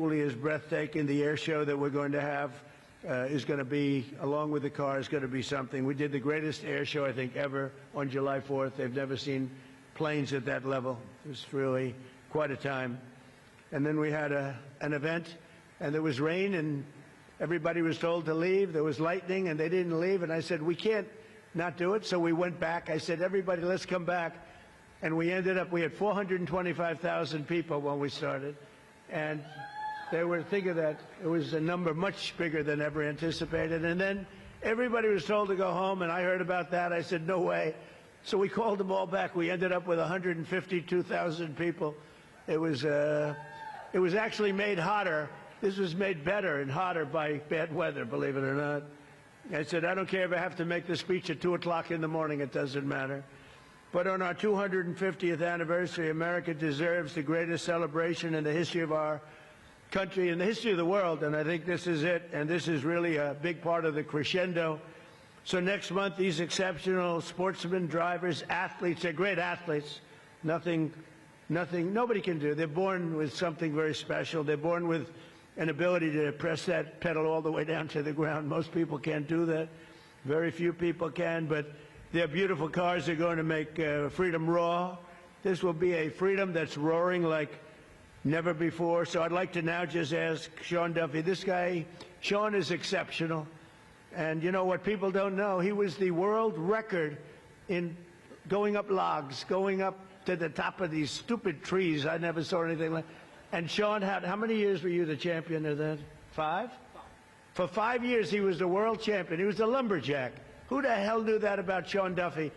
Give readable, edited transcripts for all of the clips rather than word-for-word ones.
equally as breathtaking. The air show that we're going to have is going to be, along with the car, is going to be something. We did the greatest air show, I think, ever on July 4th. They've never seen planes at that level. It was really quite a time. And then we had an event, and there was rain, and everybody was told to leave. There was lightning, and they didn't leave. And I said, we can't not do it. So we went back. I said, everybody, let's come back. And we ended up, we had 425,000 people when we started. And they were, think of that, it was a number much bigger than ever anticipated. And then everybody was told to go home, and I heard about that. I said, no way. So we called them all back. We ended up with 152,000 people. It was actually made hotter. This was made better and hotter by bad weather, believe it or not. I said, I don't care if I have to make the speech at 2 o'clock in the morning. It doesn't matter. But on our 250th anniversary, America deserves the greatest celebration in the history of our country, in the history of the world, and I think this is it, and this is really a big part of the crescendo. So next month, these exceptional sportsmen, drivers, athletes, they're great athletes, nobody can do. They're born with something very special. They're born with an ability to press that pedal all the way down to the ground. Most people can't do that. Very few people can, but their beautiful cars are going to make freedom roar. This will be a freedom that's roaring like never before. So I'd like to now just ask Sean Duffy. This guy, Sean, is exceptional. And you know what people don't know? He was the world record in going up logs, going up to the top of these stupid trees. I never saw anything like. And Sean had, how many years were you the champion of that? 5? For 5 years, he was the world champion. He was the lumberjack. Who the hell knew that about Sean Duffy?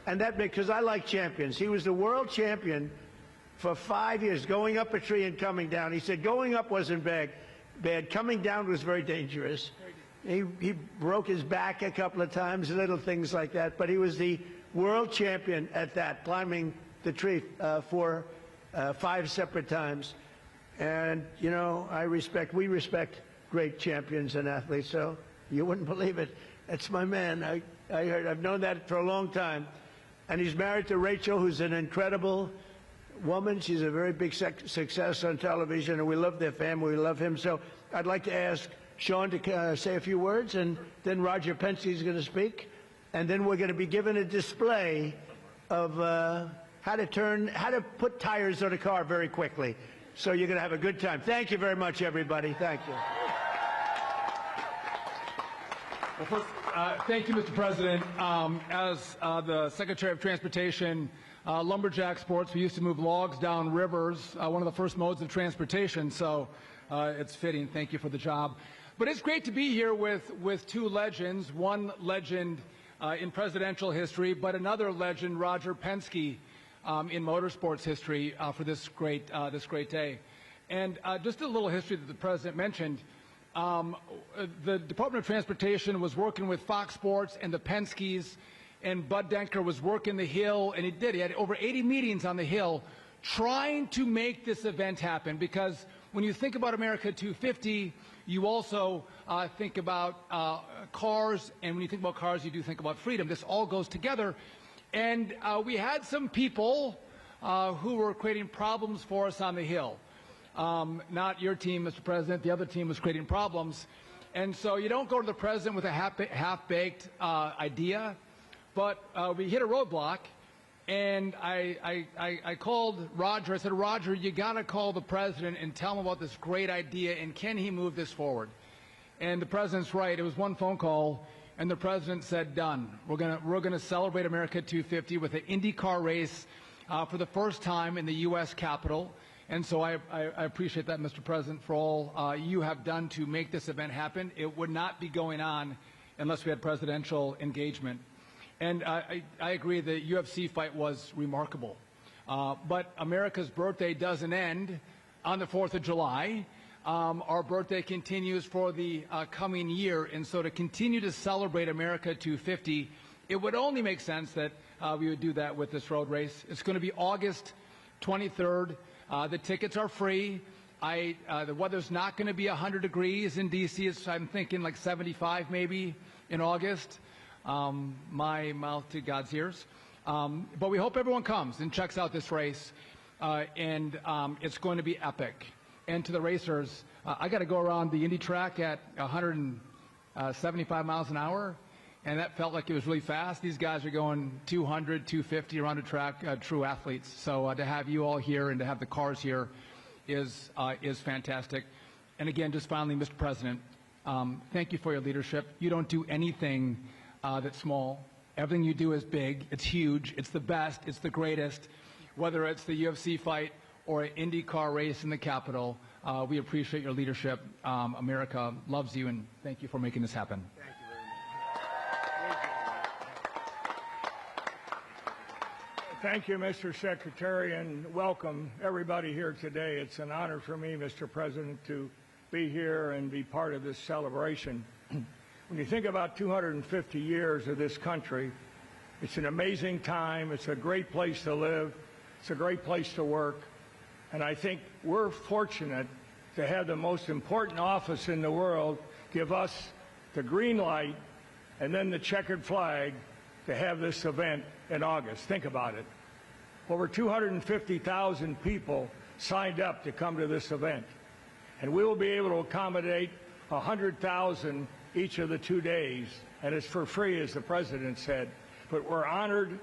And that, because I like champions. He was the world champion for 5 years, going up a tree and coming down. He said going up wasn't bad. Coming down was very dangerous. He broke his back a couple of times, little things like that. But he was the world champion at that, climbing the tree for 5 separate times. And, you know, we respect great champions and athletes. So you wouldn't believe it. That's my man. I've known that for a long time. And he's married to Rachel, who's an incredible woman. She's a very big success on television, and we love their family. We love him. So I'd like to ask Sean to say a few words, and then Roger Penske is going to speak. And then we're going to be given a display of how to put tires on a car very quickly. So you're going to have a good time. Thank you very much, everybody. Thank you. Well, first, thank you, Mr. President. As the Secretary of Transportation, lumberjack sports, we used to move logs down rivers, one of the first modes of transportation, so it's fitting. Thank you for the job. But it's great to be here with two legends, one legend in presidential history, but another legend, Roger Penske, in motorsports history for this great day. And just a little history that the President mentioned. The Department of Transportation was working with Fox Sports and the Penskes, and Bud Denker was working the Hill, and he had over 80 meetings on the Hill trying to make this event happen, because when you think about America 250, you also think about cars, and when you think about cars, you do think about freedom. This all goes together, and we had some people who were creating problems for us on the Hill. Not your team, Mr. President. The other team was creating problems. And so you don't go to the President with a half-baked idea, but we hit a roadblock, and I called Roger. I said, Roger, you got to call the President and tell him about this great idea, and can he move this forward? And the President's right. It was one phone call, and the President said, done. We're gonna celebrate America 250 with an IndyCar race for the first time in the U.S. Capitol. And so I appreciate that, Mr. President, for all you have done to make this event happen. It would not be going on unless we had presidential engagement. And I agree, the UFC fight was remarkable. But America's birthday doesn't end on the 4th of July. Our birthday continues for the coming year. And so to continue to celebrate America 250, it would only make sense that we would do that with this road race. It's going to be August 23rd. The tickets are free. The weather's not going to be 100 degrees in D.C. I'm thinking like 75 maybe in August. My mouth to God's ears. But we hope everyone comes and checks out this race. And it's going to be epic. And to the racers, I got to go around the Indy track at 175 miles an hour, and that felt like it was really fast. These guys are going 200, 250 around the track, true athletes. So to have you all here and to have the cars here is fantastic. And again, just finally, Mr. President, thank you for your leadership. You don't do anything that's small. Everything you do is big. It's huge. It's the best. It's the greatest. Whether it's the UFC fight or an IndyCar race in the Capitol, we appreciate your leadership. America loves you, and thank you for making this happen. Thank you, Mr. Secretary, and welcome everybody here today. It's an honor for me, Mr. President, to be here and be part of this celebration. When you think about 250 years of this country, it's an amazing time. It's a great place to live. It's a great place to work. And I think we're fortunate to have the most important office in the world give us the green light and then the checkered flag to have this event in August. Think about it. Over 250,000 people signed up to come to this event. And we will be able to accommodate 100,000 each of the 2 days, and it's for free, as the President said. But we're honored.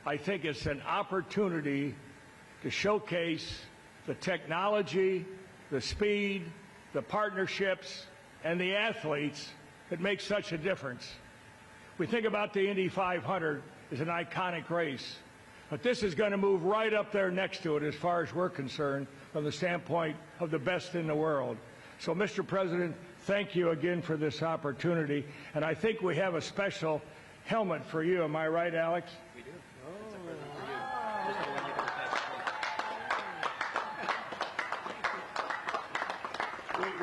I think it's an opportunity to showcase the technology, the speed, the partnerships, and the athletes that make such a difference. We think about the Indy 500 as an iconic race, but this is going to move right up there next to it as far as we're concerned from the standpoint of the best in the world. So, Mr. President, thank you again for this opportunity, and I think we have a special helmet for you. Am I right, Alex? We do.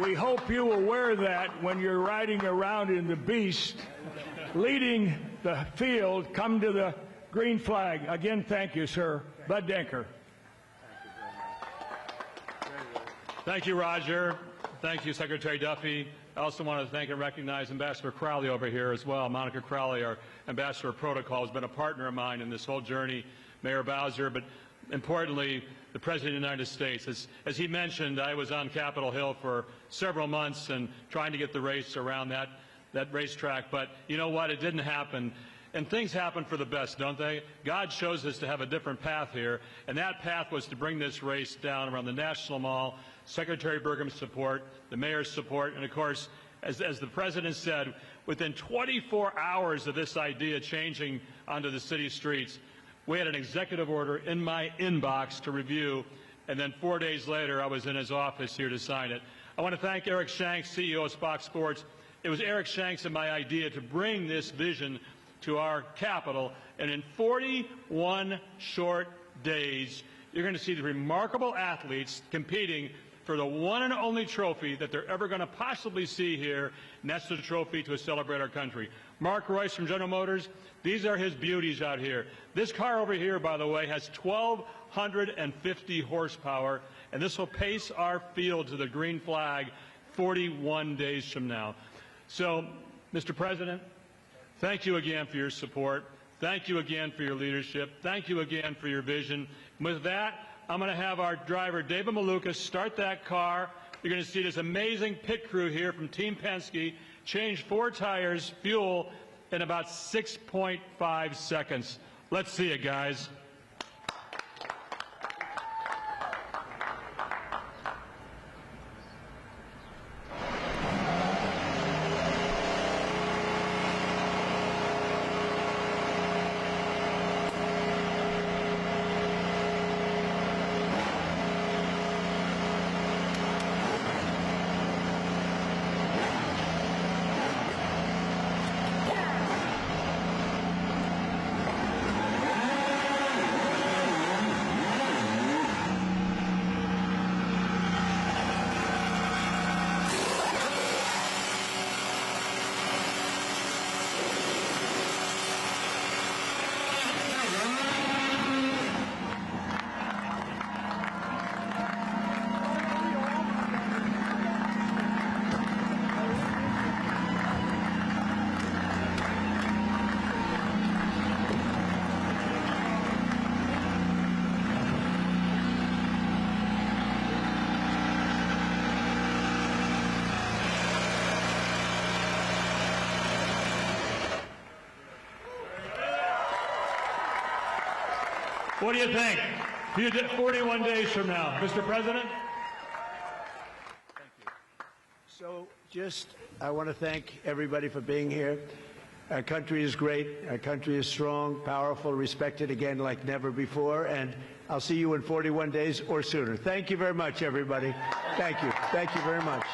We hope you will wear that when you're riding around in the Beast, leading the field. Come to the green flag. Again, thank you, sir. Bud Denker. Thank you, Roger. Thank you, Secretary Duffy. I also want to thank and recognize Ambassador Crowley over here as well. Monica Crowley, our Ambassador of Protocol, has been a partner of mine in this whole journey. Mayor Bowser, but importantly, the President of the United States. As he mentioned, I was on Capitol Hill for several months and trying to get the race around that racetrack. But you know what? It didn't happen. And things happen for the best, don't they? God chose us to have a different path here, and that path was to bring this race down around the National Mall. Secretary Burgum's support, the mayor's support, and of course, as the President said, within 24 hours of this idea changing onto the city streets, we had an executive order in my inbox to review, and then 4 days later, I was in his office here to sign it. I want to thank Eric Shanks, CEO of Fox Sports. It was Eric Shanks and my idea to bring this vision to our capital, and in 41 short days, you're going to see the remarkable athletes competing for the one and only trophy that they're ever going to possibly see here, and that's the trophy to celebrate our country. Mark Royce from General Motors, these are his beauties out here. This car over here, by the way, has 1,250 horsepower, and this will pace our field to the green flag 41 days from now. So, Mr. President, thank you again for your support. Thank you again for your leadership. Thank you again for your vision. With that, I'm going to have our driver, David Malukas, start that car. You're going to see this amazing pit crew here from Team Penske change 4 tires, fuel, in about 6.5 seconds. Let's see it, guys. What do you think? 41 days from now, Mr. President? So I want to thank everybody for being here. Our country is great. Our country is strong, powerful, respected again like never before. And I'll see you in 41 days or sooner. Thank you very much, everybody. Thank you. Thank you very much.